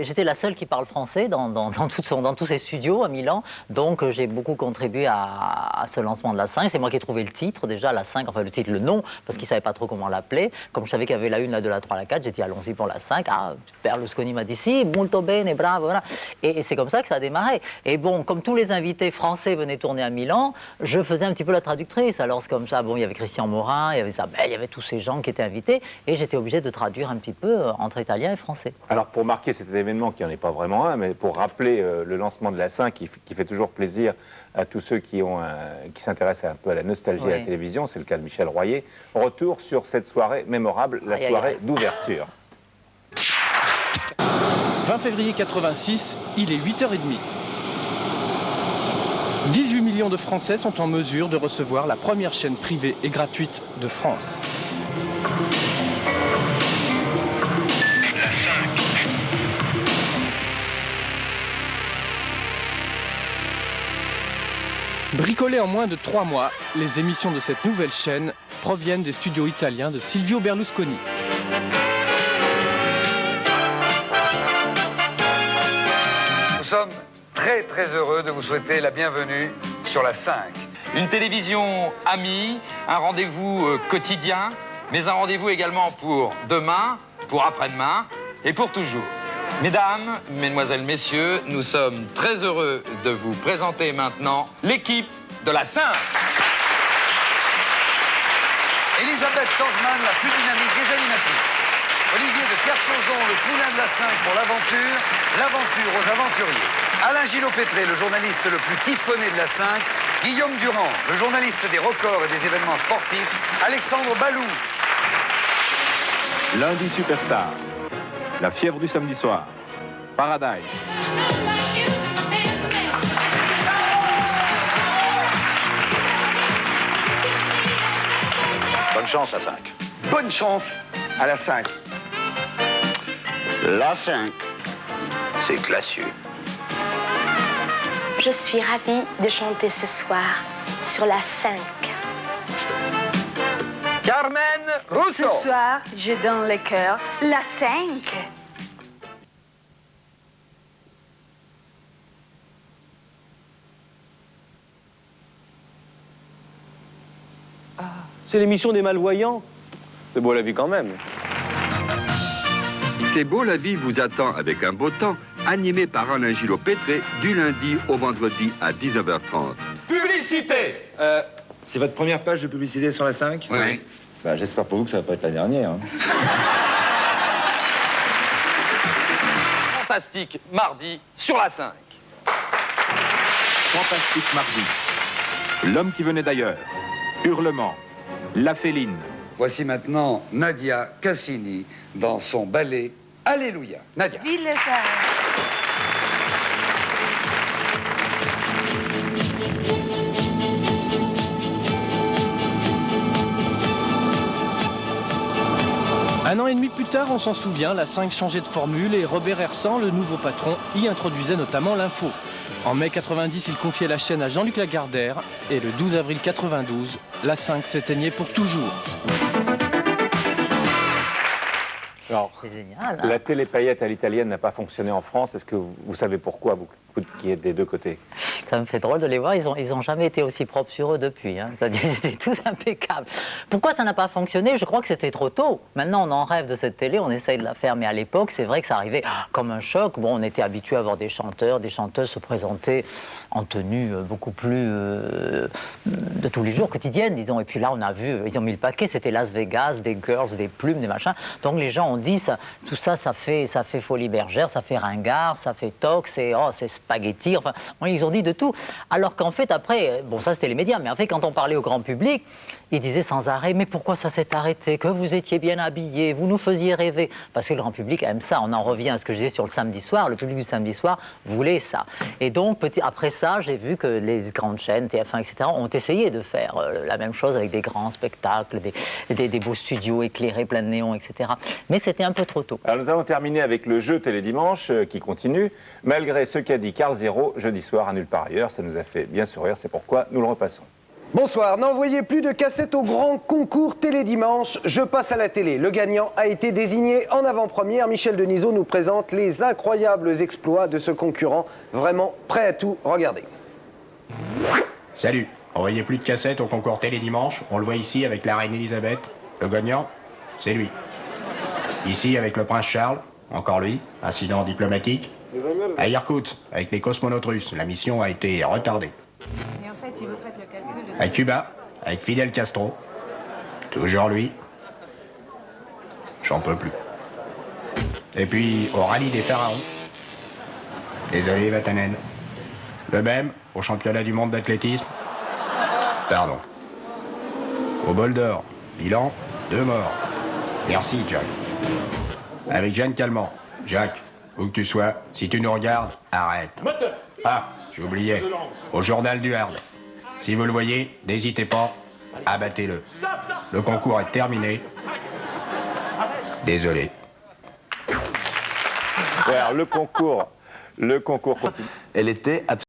J'étais la seule qui parle français dans tous ces studios à Milan, donc j'ai beaucoup contribué à ce lancement de la 5. C'est moi qui ai trouvé le titre déjà, la 5, enfin le titre, le nom, parce qu'ils ne savaient pas trop comment l'appeler. Comme je savais qu'il y avait la 1, la 2, la 3, la 4, j'ai dit allons-y pour la 5. Ah, Berlusconi m'a dit si, molto bene, bravo, voilà. Et c'est comme ça que ça a démarré. Et bon, comme tous les invités français venaient tourner à Milan, je faisais un petit peu la traductrice. Alors c'est comme ça, bon, il y avait Christian Morin, il y avait Isabelle, il y avait tous ces gens qui étaient invités, et j'étais obligée de traduire un petit peu entre italien et français. Alors pour marquer cet événement, qui n'en est pas vraiment un, mais pour rappeler le lancement de la 5, qui fait toujours plaisir à tous ceux qui s'intéressent un peu à la nostalgie à la télévision, c'est le cas de Michel Royer. Retour sur cette soirée mémorable, la soirée d'ouverture. 20 février 86, il est 8h30. 18 millions de Français sont en mesure de recevoir la première chaîne privée et gratuite de France. Bricolées en moins de 3 mois, les émissions de cette nouvelle chaîne proviennent des studios italiens de Silvio Berlusconi. Nous sommes très heureux de vous souhaiter la bienvenue sur la 5. Une télévision amie, un rendez-vous quotidien, mais un rendez-vous également pour demain, pour après-demain et pour toujours. Mesdames, Mesdemoiselles, Messieurs, nous sommes très heureux de vous présenter maintenant l'équipe de la 5. Elisabeth Korsman, la plus dynamique des animatrices. Olivier de Kersauzon, le poulain de la 5 pour l'aventure, l'aventure aux aventuriers. Alain Gillot-Pétré, le journaliste le plus kiffonné de la 5. Guillaume Durand, le journaliste des records et des événements sportifs. Alexandre Balou. Lundi Superstar. La fièvre du samedi soir. Paradise. Bonne chance, la 5. Bonne chance à la 5. La 5, c'est classieux. Je suis ravie de chanter ce soir sur la 5. Carmen Russo. Ce soir, je donne le cœur, la 5. C'est l'émission des malvoyants. C'est beau la vie quand même. C'est beau la vie vous attend avec un beau temps, animé par Alain Gillot-Pétré du lundi au vendredi à 19h30. Publicité. C'est votre première page de publicité sur la 5 ? Oui. Bah, j'espère pour vous que ça va pas être la dernière. Hein. Fantastique mardi sur la 5. Fantastique mardi. L'homme qui venait d'ailleurs. Hurlement. La féline. Voici maintenant Nadia Cassini dans son ballet Alléluia. Nadia. Vive les 5. Un an et demi plus tard, on s'en souvient, la 5 changeait de formule et Robert Hersan, le nouveau patron, y introduisait notamment l'info. En mai 90, il confiait la chaîne à Jean-Luc Lagardère et le 12 avril 92, la 5 s'éteignait pour toujours. Alors, c'est génial. Hein, la télé paillette à l'italienne n'a pas fonctionné en France. Est-ce que vous savez pourquoi, vous qui êtes des deux côtés? Ça me fait drôle de les voir, ils ont jamais été aussi propres sur eux depuis. Hein. C'est-à-dire qu'ils étaient tous impeccables. Pourquoi ça n'a pas fonctionné? Je crois que c'était trop tôt. Maintenant, on en rêve de cette télé, on essaye de la faire, mais à l'époque, c'est vrai que ça arrivait comme un choc. Bon, on était habitué à voir des chanteurs, des chanteuses se présenter en tenue beaucoup plus de tous les jours, quotidienne, disons. Et puis là, on a vu, ils ont mis le paquet, c'était Las Vegas, des girls, des plumes, des machins. Donc les gens ont dit, tout ça, ça fait folie bergère, ça fait ringard, ça fait toc, c'est spaghetti. Enfin, ils ont dit de tout. Alors qu'en fait, après, bon, ça c'était les médias, mais en fait, quand on parlait au grand public, ils disaient sans arrêt, mais pourquoi ça s'est arrêté? Que vous étiez bien habillés, vous nous faisiez rêver. Parce que le grand public aime ça. On en revient à ce que je disais sur le samedi soir. Le public du samedi soir voulait ça. Et donc, après ça, j'ai vu que les grandes chaînes, TF1, etc., ont essayé de faire la même chose avec des grands spectacles, des beaux studios éclairés, plein de néons, etc. Mais c'était un peu trop tôt. Alors nous allons terminer avec le jeu Télédimanche qui continue. Malgré ce qu'a dit Carl Zero, jeudi soir à nulle part ailleurs, ça nous a fait bien sourire, c'est pourquoi nous le repassons. Bonsoir, n'envoyez plus de cassettes au grand concours Télédimanche, je passe à la télé. Le gagnant a été désigné en avant-première. Michel Denisot nous présente les incroyables exploits de ce concurrent, vraiment prêt à tout. Regardez. Salut, envoyez plus de cassettes au concours Télédimanche, on le voit ici avec la reine Elisabeth. Le gagnant, c'est lui. Ici avec le prince Charles, encore lui, incident diplomatique. À Irkoutsk, avec les cosmonautes russes, la mission a été retardée. Et en fait, si vous faites le calcul... À Cuba, avec Fidel Castro. Toujours lui. J'en peux plus. Et puis, au rallye des pharaons. Désolé, Vatanen. Le même, au championnat du monde d'athlétisme. Pardon. Au bol d'or, bilan, 2 morts. Merci, Jack. Avec Jeanne Calment. Jack, où que tu sois, si tu nous regardes, arrête. Ah, j'oubliais. Au journal du Hard. Si vous le voyez, n'hésitez pas, abattez-le. Le concours est terminé. Désolé. Alors, le concours continue. Elle était absolument...